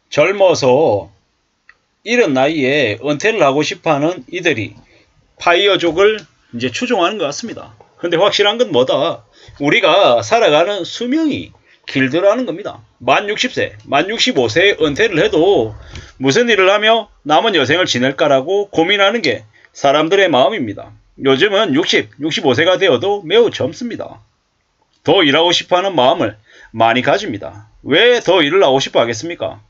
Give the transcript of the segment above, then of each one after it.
젊어서 이른 나이에 은퇴를 하고 싶어하는 이들이 파이어족을 이제 추종하는 것 같습니다. 근데 확실한 건 뭐다? 우리가 살아가는 수명이 길더라는 겁니다. 만 60세, 만 65세에 은퇴를 해도 무슨 일을 하며 남은 여생을 지낼까라고 고민하는 게 사람들의 마음입니다. 요즘은 60, 65세가 되어도 매우 젊습니다. 더 일하고 싶어하는 마음을 많이 가집니다. 왜 더 일을 하고 싶어 하겠습니까?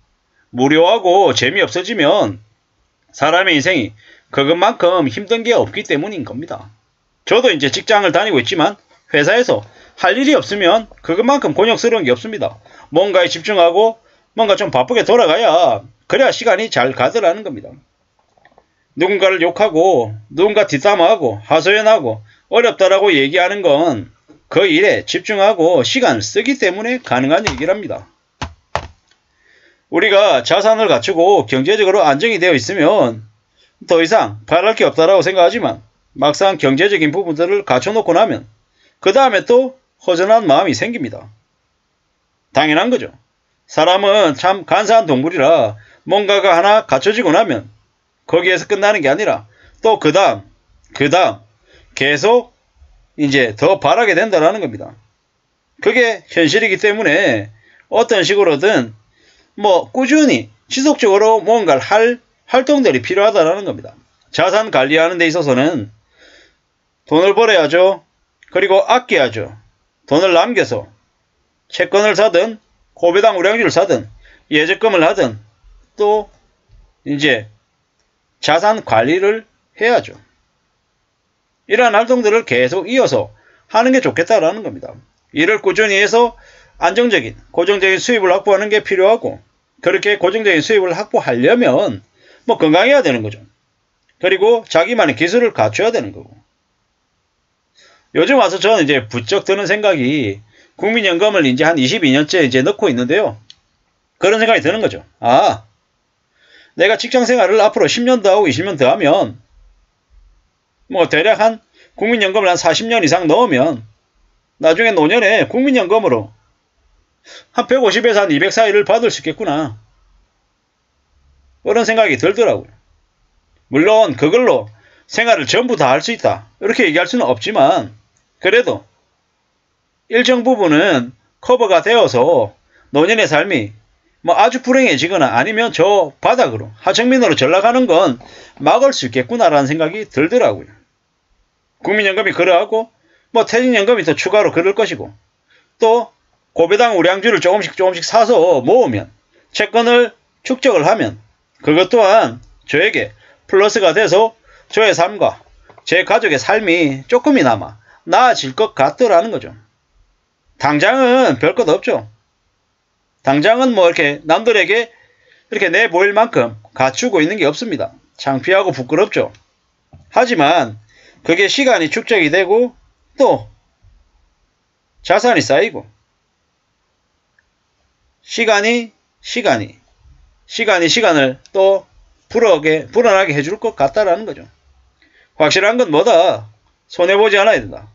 무료하고 재미없어지면 사람의 인생이 그것만큼 힘든 게 없기 때문인 겁니다. 저도 이제 직장을 다니고 있지만 회사에서 할 일이 없으면 그것만큼 곤욕스러운 게 없습니다. 뭔가에 집중하고 뭔가 좀 바쁘게 돌아가야 그래야 시간이 잘 가더라는 겁니다. 누군가를 욕하고 누군가 뒷담화하고 하소연하고 어렵다라고 얘기하는 건 그 일에 집중하고 시간을 쓰기 때문에 가능한 얘기랍니다. 우리가 자산을 갖추고 경제적으로 안정이 되어 있으면 더 이상 바랄 게 없다라고 생각하지만 막상 경제적인 부분들을 갖춰놓고 나면 그 다음에 또 허전한 마음이 생깁니다. 당연한 거죠. 사람은 참 간사한 동물이라 뭔가가 하나 갖춰지고 나면 거기에서 끝나는 게 아니라 또 그 다음 계속 이제 더 바라게 된다라는 겁니다. 그게 현실이기 때문에 어떤 식으로든 꾸준히 지속적으로 뭔가를 할 활동들이 필요하다라는 겁니다. 자산 관리하는 데 있어서는 돈을 벌어야죠. 그리고 아껴야죠. 돈을 남겨서 채권을 사든 고배당 우량주를 사든 예적금을 하든 또 이제 자산 관리를 해야죠. 이러한 활동들을 계속 이어서 하는 게 좋겠다라는 겁니다. 일을 꾸준히 해서 안정적인 고정적인 수입을 확보하는 게 필요하고 그렇게 고정적인 수입을 확보하려면 건강해야 되는 거죠. 그리고 자기만의 기술을 갖춰야 되는 거고. 요즘 와서 저는 이제 부쩍 드는 생각이 국민연금을 이제 한 22년째 이제 넣고 있는데요. 그런 생각이 드는 거죠. 내가 직장 생활을 앞으로 10년 더 하고 20년 더 하면 대략 한 국민연금을 한 40년 이상 넣으면 나중에 노년에 국민연금으로 한 150에서 한 200 사이를 받을 수 있겠구나. 그런 생각이 들더라고요. 물론 그걸로 생활을 전부 다 할 수 있다. 이렇게 얘기할 수는 없지만 그래도 일정 부분은 커버가 되어서 노년의 삶이 아주 불행해지거나 아니면 저 바닥으로 하층민으로 전락하는 건 막을 수 있겠구나라는 생각이 들더라고요. 국민연금이 그러하고 퇴직연금이 또 추가로 그럴 것이고 또 고배당 우량주를 조금씩 사서 모으면 채권을 축적을 하면 그것 또한 저에게 플러스가 돼서 저의 삶과 제 가족의 삶이 조금이나마 나아질 것 같더라는 거죠. 당장은 별 것 없죠. 당장은 이렇게 남들에게 이렇게 내보일 만큼 갖추고 있는 게 없습니다. 창피하고 부끄럽죠. 하지만 그게 시간이 축적이 되고 또 자산이 쌓이고 시간이 시간을 또 불어나게 해줄 것 같다라는 거죠. 확실한 건 뭐다? 손해보지 않아야 된다.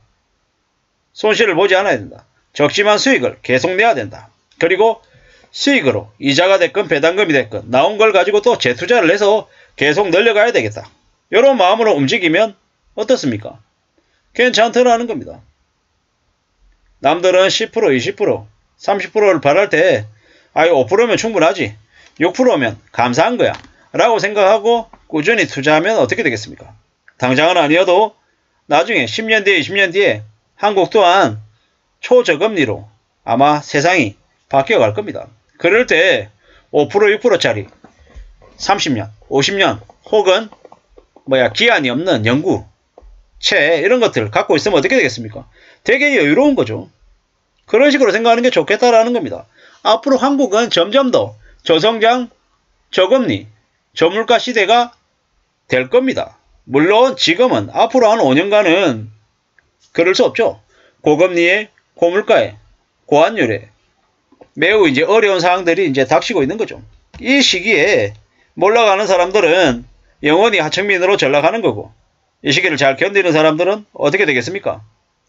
손실을 보지 않아야 된다. 적지만 수익을 계속 내야 된다. 그리고 수익으로 이자가 됐건 배당금이 됐건 나온 걸 가지고 또 재투자를 해서 계속 늘려가야 되겠다. 이런 마음으로 움직이면 어떻습니까? 괜찮더라는 겁니다. 남들은 10%, 20%, 30%를 바랄 때 5%면 충분하지. 6%면 감사한 거야. 라고 생각하고 꾸준히 투자하면 어떻게 되겠습니까? 당장은 아니어도 나중에 10년 뒤에 20년 뒤에 한국 또한 초저금리로 아마 세상이 바뀌어갈 겁니다. 그럴 때 5%, 6%짜리 30년, 50년 혹은 기한이 없는 연구채 이런 것들을 갖고 있으면 어떻게 되겠습니까? 되게 여유로운 거죠. 그런 식으로 생각하는 게 좋겠다라는 겁니다. 앞으로 한국은 점점 더 저성장, 저금리, 저물가 시대가 될 겁니다. 물론 지금은 앞으로 한 5년간은 그럴 수 없죠. 고금리에, 고물가에, 고환율에 매우 이제 어려운 상황들이 이제 닥치고 있는 거죠. 이 시기에 몰락하는 사람들은 영원히 하층민으로 전락하는 거고 이 시기를 잘 견디는 사람들은 어떻게 되겠습니까?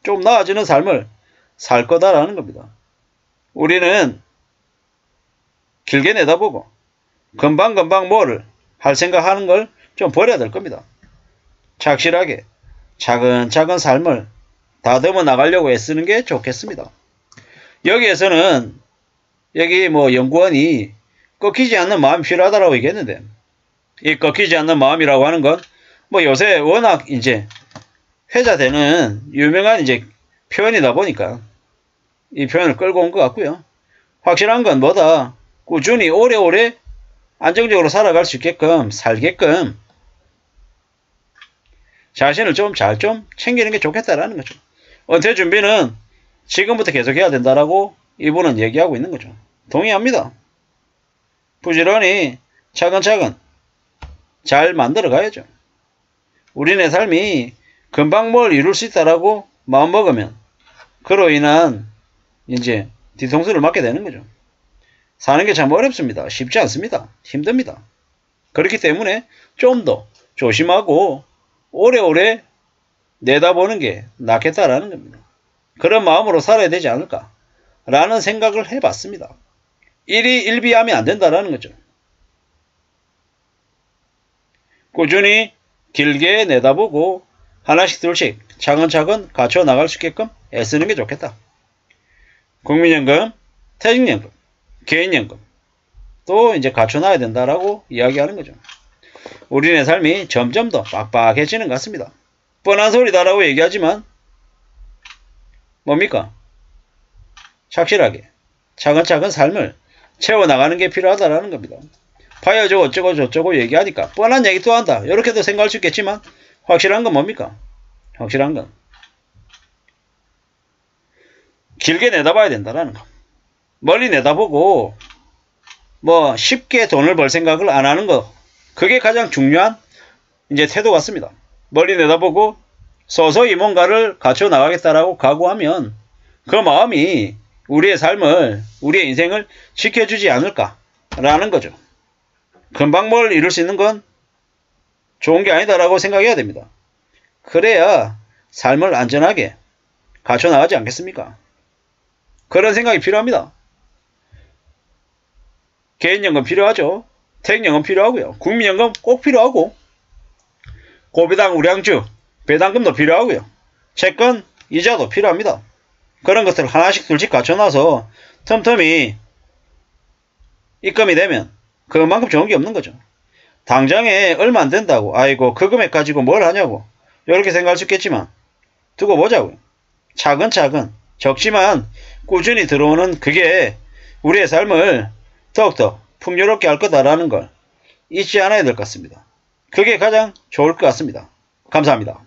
좀 나아지는 삶을 살 거다라는 겁니다. 우리는 길게 내다보고 금방금방 뭐를 할 생각하는 걸 좀 버려야 될 겁니다. 착실하게 차근차근 삶을 다듬어 나가려고 애쓰는 게 좋겠습니다. 여기에서는 여기 뭐 연구원이 꺾이지 않는 마음이 필요하다라고 얘기했는데, 이 꺾이지 않는 마음이라고 하는 건 뭐 요새 워낙 이제 회자되는 유명한 이제 표현이다 보니까 이 표현을 끌고 온 것 같고요. 확실한 건 뭐다? 꾸준히 오래오래 안정적으로 살아갈 수 있게끔 살게끔 자신을 좀 잘 좀 챙기는 게 좋겠다라는 거죠. 은퇴 준비는 지금부터 계속해야 된다라고 이분은 얘기하고 있는 거죠. 동의합니다. 부지런히 차근차근 잘 만들어 가야죠. 우리네 삶이 금방 뭘 이룰 수 있다라고 마음먹으면 그로 인한 이제 뒤통수를 맞게 되는 거죠. 사는 게 참 어렵습니다. 쉽지 않습니다. 힘듭니다. 그렇기 때문에 좀 더 조심하고 오래오래 내다보는 게 낫겠다라는 겁니다. 그런 마음으로 살아야 되지 않을까 라는 생각을 해봤습니다. 일이 일비하면 안 된다라는 거죠. 꾸준히 길게 내다보고 하나씩 둘씩 차근차근 갖춰 나갈 수 있게끔 애쓰는 게 좋겠다. 국민연금, 퇴직연금, 개인연금 또 이제 갖춰놔야 된다라고 이야기하는 거죠. 우리네 삶이 점점 더 빡빡해지는 것 같습니다. 뻔한 소리다라고 얘기하지만 뭡니까? 착실하게 차근차근 삶을 채워나가는 게 필요하다라는 겁니다. 봐야죠 어쩌고 저쩌고 얘기하니까 뻔한 얘기 또 한다 이렇게도 생각할 수 있겠지만 확실한 건 뭡니까? 확실한 건 길게 내다봐야 된다라는 거. 멀리 내다보고 뭐 쉽게 돈을 벌 생각을 안 하는 거, 그게 가장 중요한 이제 태도 같습니다. 멀리 내다보고 서서히 뭔가를 갖춰 나가겠다라고 각오하면 그 마음이 우리의 삶을, 우리의 인생을 지켜주지 않을까라는 거죠. 금방 뭘 이룰 수 있는 건 좋은 게 아니다라고 생각해야 됩니다. 그래야 삶을 안전하게 갖춰 나가지 않겠습니까? 그런 생각이 필요합니다. 개인연금 필요하죠. 퇴직연금 필요하고요. 국민연금 꼭 필요하고 고배당 우량주, 배당금도 필요하고요. 채권, 이자도 필요합니다. 그런 것들을 하나씩 둘씩 갖춰놔서 틈틈이 입금이 되면 그만큼 좋은 게 없는 거죠. 당장에 얼마 안 된다고 아이고 그 금액 가지고 뭘 하냐고 이렇게 생각할 수 있겠지만 두고 보자고요. 차근차근 적지만 꾸준히 들어오는 그게 우리의 삶을 더욱더 풍요롭게 할 거다라는 걸 잊지 않아야 될 것 같습니다. 그게 가장 좋을 것 같습니다. 감사합니다.